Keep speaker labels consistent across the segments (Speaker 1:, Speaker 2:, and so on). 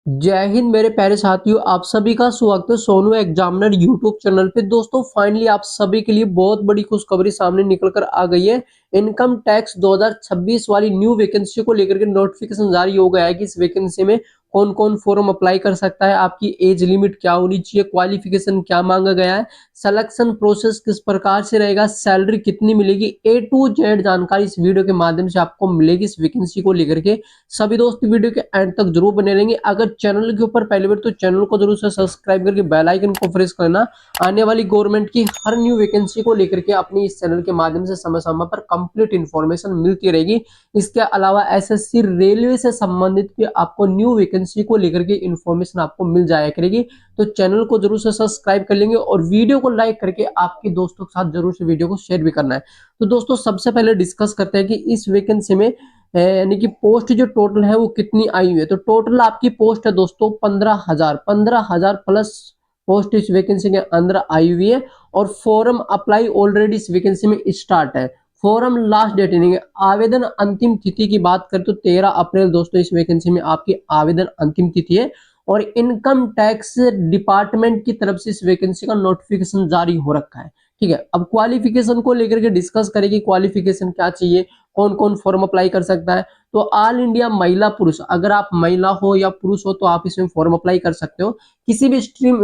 Speaker 1: जय हिंद मेरे प्यारे साथियों, आप सभी का स्वागत है सोनू एग्जामिनर यूट्यूब चैनल पे। दोस्तों फाइनली आप सभी के लिए बहुत बड़ी खुशखबरी सामने निकल कर आ गई है। इनकम टैक्स 2026 वाली न्यू वैकेंसी को लेकर के नोटिफिकेशन जारी हो गया है कि इस वैकेंसी में कौन कौन फॉर्म अप्लाई कर सकता है, आपकी एज लिमिट क्या होनी चाहिए, क्वालिफिकेशन क्या मांगा गया है, सिलेक्शन प्रोसेस किस प्रकार से रहेगा, सैलरी कितनी मिलेगी, ए टू जेड जानकारी इस वीडियो के माध्यम से आपको मिलेगी इस वैकेंसी को लेकर के। सभी दोस्त वीडियो के एंड तक जरूर बने रहेंगे। अगर चैनल के ऊपर पहली बार तो चैनल को जरूर से सब्सक्राइब करके बेल आइकन को प्रेस करना। आने वाली गवर्नमेंट की हर न्यू वैकेंसी को लेकर के अपनी इस चैनल के माध्यम से समय समय पर कंप्लीट इंफॉर्मेशन मिलती रहेगी। इसके अलावा एसएससी रेलवे से संबंधित भी आपको न्यू वैकेंसी को लेकर के इंफॉर्मेशन आपको मिल जाया करेगी। तो चैनल को जरूर से सब्सक्राइब कर लेंगे और वीडियो को लाइक करके आपके दोस्तों के साथ जरूर से वीडियो को शेयर भी करना है। तो दोस्तों सबसे पहले डिस्कस करते हैं कि इस वैकेंसी में यानी कि पोस्ट जो टोटल है वो कितनी आई हुई है। तो टोटल आपकी पोस्ट है दोस्तों 15,000 प्लस पोस्ट इस वैकेंसी के अंदर आई हुई है। और फॉर्म अप्लाई ऑलरेडी इस वैकेंसी में स्टार्ट है। फॉर्म लास्ट डेट यानी आवेदन अंतिम तिथि की बात करें तो 13 अप्रैल दोस्तों इस वैकेंसी में आपकी आवेदन अंतिम तिथि है। और इनकम टैक्स डिपार्टमेंट की तरफ से इस वैकेंसी का नोटिफिकेशन जारी हो रखा है। ठीक है, अब क्वालिफिकेशन को लेकर के डिस्कस करेंगे, क्वालिफिकेशन क्या चाहिए, कौन कौन फॉर्म अप्लाई कर सकता है। तो ऑल इंडिया महिला पुरुष, अगर आप महिला हो या पुरुष हो तो आप इसमें फॉर्म अप्लाई कर सकते हो। किसी भी स्ट्रीम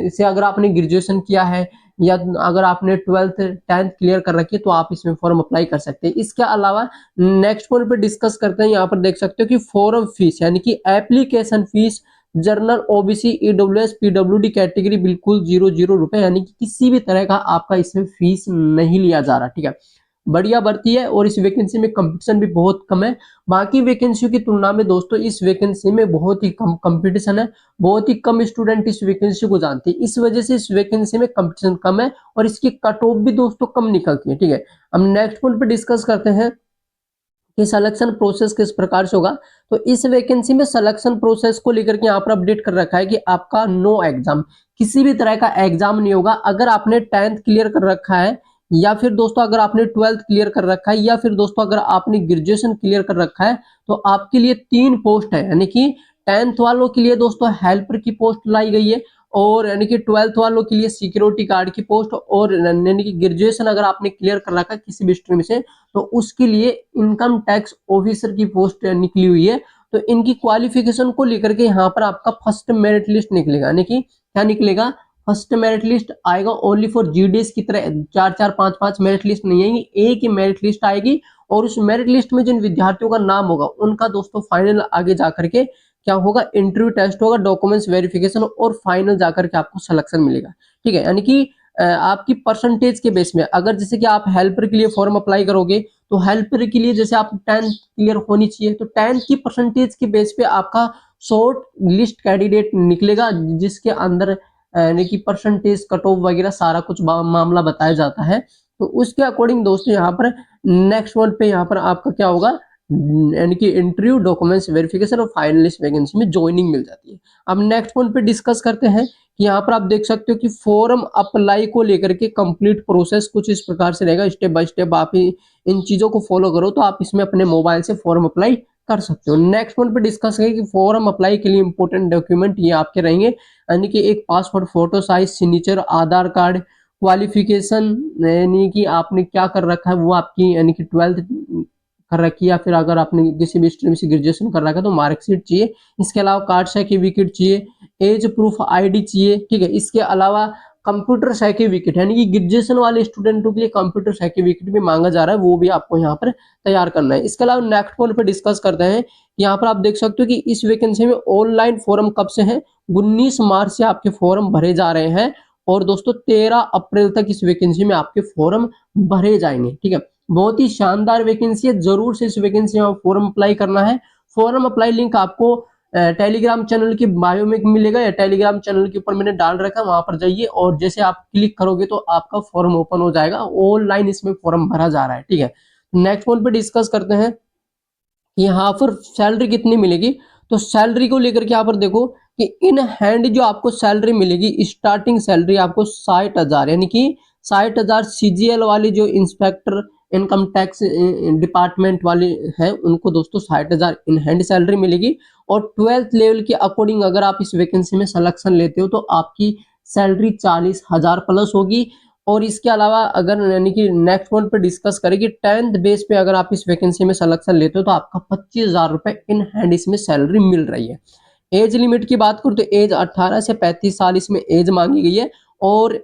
Speaker 1: से अगर आपने ग्रेजुएशन किया है या अगर आपने 12th 10th क्लियर कर रखी है तो आप इसमें फॉर्म अप्लाई कर सकते हैं। इसके अलावा नेक्स्ट पॉइंट पे डिस्कस करते हैं। यहाँ पर देख सकते हो कि फॉर्म फीस यानी कि application fees general OBC EWS PWD category बिल्कुल 0 यानी कि किसी भी तरह का आपका इसमें फीस नहीं लिया जा रहा। ठीक है, बढ़िया भर्ती है और इस वैकेंसी में कंपटीशन भी बहुत कम है। बाकी वैकेंसियों की तुलना में दोस्तों इस वैकेंसी में बहुत ही कम कंपटीशन है। बहुत ही कम स्टूडेंट इस वैकेंसी को जानते हैं, इस वजह से इस वैकेंसी में कंपटीशन कम है और इसकी कट ऑफ भी दोस्तों कम निकलती है। ठीक है, हम नेक्स्ट पॉइंट पे डिस्कस करते हैं कि सिलेक्शन प्रोसेस किस प्रकार से होगा। तो इस वैकेंसी में सिलेक्शन प्रोसेस को लेकर के यहाँ पर अपडेट कर रखा है कि आपका नो एग्जाम, किसी भी तरह का एग्जाम नहीं होगा। अगर आपने 10th क्लियर कर रखा है या फिर दोस्तों अगर आपने 12th क्लियर कर रखा है या फिर दोस्तों अगर आपने ग्रेजुएशन क्लियर कर रखा है तो आपके लिए 3 पोस्ट है। यानी कि 10th वालों के लिए दोस्तों हेल्पर की पोस्ट लाई गई है और यानी कि 12th वालों के लिए सिक्योरिटी गार्ड की पोस्ट, और यानी कि ग्रेजुएशन अगर आपने क्लियर कर रखा है किसी भी स्ट्रीम से तो उसके लिए इनकम टैक्स ऑफिसर की पोस्ट निकली हुई है। तो इनकी क्वालिफिकेशन को लेकर के यहाँ पर आपका फर्स्ट मेरिट लिस्ट निकलेगा। यानी कि क्या निकलेगा, फर्स्ट मेरिट लिस्ट आएगा ओनली फॉर जीडीएस की तरह 4-4 5-5 मेरिट लिस्ट नहीं आएगी, एक ही मेरिट लिस्ट आएगी। और उस मेरिट लिस्ट में जिन विद्यार्थियों का नाम होगा उनका दोस्तों फाइनल आगे जाकर के क्या होगा, इंटरव्यू टेस्ट होगा, डॉक्यूमेंट्स वेरिफिकेशन और फाइनल जाकर के आपको सिलेक्शन मिलेगा। ठीक है, यानी कि आपकी परसेंटेज के बेस में अगर जैसे कि आप हेल्पर के लिए फॉर्म अप्लाई करोगे तो हेल्पर के लिए जैसे आप 10th क्लियर होनी चाहिए तो 10th की परसेंटेज के बेस पे आपका शॉर्ट लिस्ट कैंडिडेट निकलेगा जिसके अंदर यानी कि परसेंटेज कट ऑफ वगैरह सारा कुछ मामला बताया जाता है। तो उसके अकॉर्डिंग दोस्तों यहाँ पर नेक्स्ट वन पे यहाँ पर आपका क्या होगा, यानी कि इंटरव्यू, डॉक्यूमेंट्स वेरिफिकेशन और फाइनलिस्ट वैकेंसी में ज्वाइनिंग मिल जाती है। अब नेक्स्ट पॉइंट पे डिस्कस करते हैं कि यहाँ पर आप देख सकते हो कि फॉर्म अप्लाई को लेकर के कंप्लीट प्रोसेस कुछ इस प्रकार से रहेगा। स्टेप बाय स्टेप आप इन चीजों को फॉलो करो तो आप इसमें अपने मोबाइल से फॉर्म अप्लाई कर सकते हो। नेक्स्ट पॉइंट पे डिस्कस करें कि फॉर्म अप्लाई के लिए इंपॉर्टेंट डॉक्यूमेंट ये आपके रहेंगे, यानी कि एक पासपोर्ट फोटो साइज, सिग्नेचर, आधार कार्ड, क्वालिफिकेशन यानी कि आपने क्या कर रखा है वो आपकी यानी कि 12th कर रखी है या फिर अगर आपने किसी भी स्ट्रीम से ग्रेजुएशन कर रखा है तो मार्कशीट चाहिए। इसके अलावा कास्ट सर्टिफिकेट चाहिए, एज प्रूफ आईडी चाहिए। ठीक है, इसके अलावा कंप्यूटर सर्टिफिकेट यानी कि ग्रेजुएशन वाले स्टूडेंटों के लिए कंप्यूटर सर्टिफिकेट भी मांगा जा रहा है, वो भी आपको यहाँ पर तैयार करना है। इसके अलावा नेक्स्ट पॉइंट पे डिस्कस करते हैं। यहाँ पर आप देख सकते हो कि इस वैकेंसी में ऑनलाइन फॉर्म कब से है, 19 मार्च से आपके फॉर्म भरे जा रहे हैं और दोस्तों 13 अप्रैल तक इस वैकेंसी में आपके फॉर्म भरे जाएंगे। ठीक है, बहुत ही शानदार वैकेंसी है, जरूर से इस वैकेंसी में फॉर्म अप्लाई करना है। फॉर्म अप्लाई लिंक आपको टेलीग्राम चैनल की बायो में मिलेगा या टेलीग्राम चैनल के ऊपर मैंने डाल रखा है, वहां पर जाइए और जैसे आप क्लिक करोगे तो आपका फॉर्म ओपन हो जाएगा। ऑनलाइन इसमें फॉर्म भरा जा रहा है। ठीक है, नेक्स्ट पॉइंट पे डिस्कस करते हैं यहाँ पर सैलरी कितनी मिलेगी। तो सैलरी को लेकर के यहाँ पर देखो कि इन हैंड जो आपको सैलरी मिलेगी, स्टार्टिंग सैलरी आपको 60,000 यानी कि 60,000 सीजीएल वाली जो इंस्पेक्टर इनकम टैक्स डिपार्टमेंट वाले हैं उनको दोस्तों 60,000 इन हैंड सैलरी मिलेगी। और 12th लेवल के अकॉर्डिंग अगर आप इस वैकेंसी में सिलेक्शन लेते हो तो आपकी सैलरी 40,000 प्लस होगी। और इसके अलावा अगर यानी कि नेक्स्ट पॉइंट पे डिस्कस करें कि 10th बेस पे अगर आप इस वैकेंसी में सिलेक्शन लेते हो तो आपका 25,000 रुपए इन हैंड इसमें सैलरी मिल रही है। एज लिमिट की बात करूँ तो एज 18 से 35 साल इसमें एज मांगी गई है। और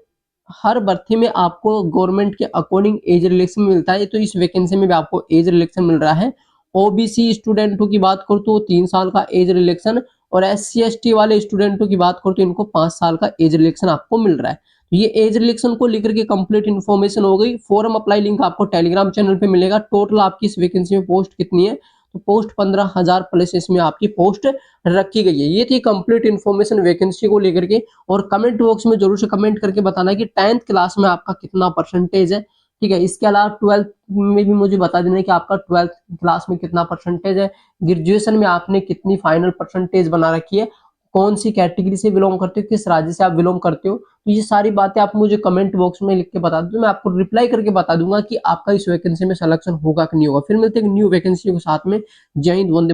Speaker 1: हर भर्ती में आपको गवर्नमेंट के अकॉर्डिंग एज रिलैक्शन मिलता है, तो इस वैकेंसी में भी आपको एज रिलैक्शन मिल रहा है। ओबीसी स्टूडेंटों की बात करूँ तो 3 साल का एज रिलैक्शन, और एससी एसटी वाले स्टूडेंटों की बात करूँ तो इनको 5 साल का एज रिलैक्शन आपको मिल रहा है। तो ये एज रिलैक्शन को लेकर के कंप्लीट इन्फॉर्मेशन हो गई। फॉर्म अप्लाई लिंक आपको टेलीग्राम चैनल पे मिलेगा। टोटल आपकी इस वैकेंसी में पोस्ट कितनी है, तो पोस्ट 15,000 प्लस इसमें आपकी पोस्ट रखी गई है। ये थी कंप्लीट इन्फॉर्मेशन वैकेंसी को लेकर के। और कमेंट बॉक्स में जरूर से कमेंट करके बताना कि 10th क्लास में आपका कितना परसेंटेज है, ठीक है। इसके अलावा 12th में भी मुझे बता देना कि आपका 12th क्लास में कितना परसेंटेज है, ग्रेजुएशन में आपने कितनी फाइनल परसेंटेज बना रखी है, कौन सी कैटेगरी से बिलोंग करते हो, किस राज्य से आप बिलोंग करते हो। तो ये सारी बातें आप मुझे कमेंट बॉक्स में लिख के बता दो, मैं आपको रिप्लाई करके बता दूंगा कि आपका इस वैकेंसी में सिलेक्शन होगा कि नहीं होगा। फिर मिलते हैं न्यू वैकेंसी के साथ में। जय हिंद, वंदे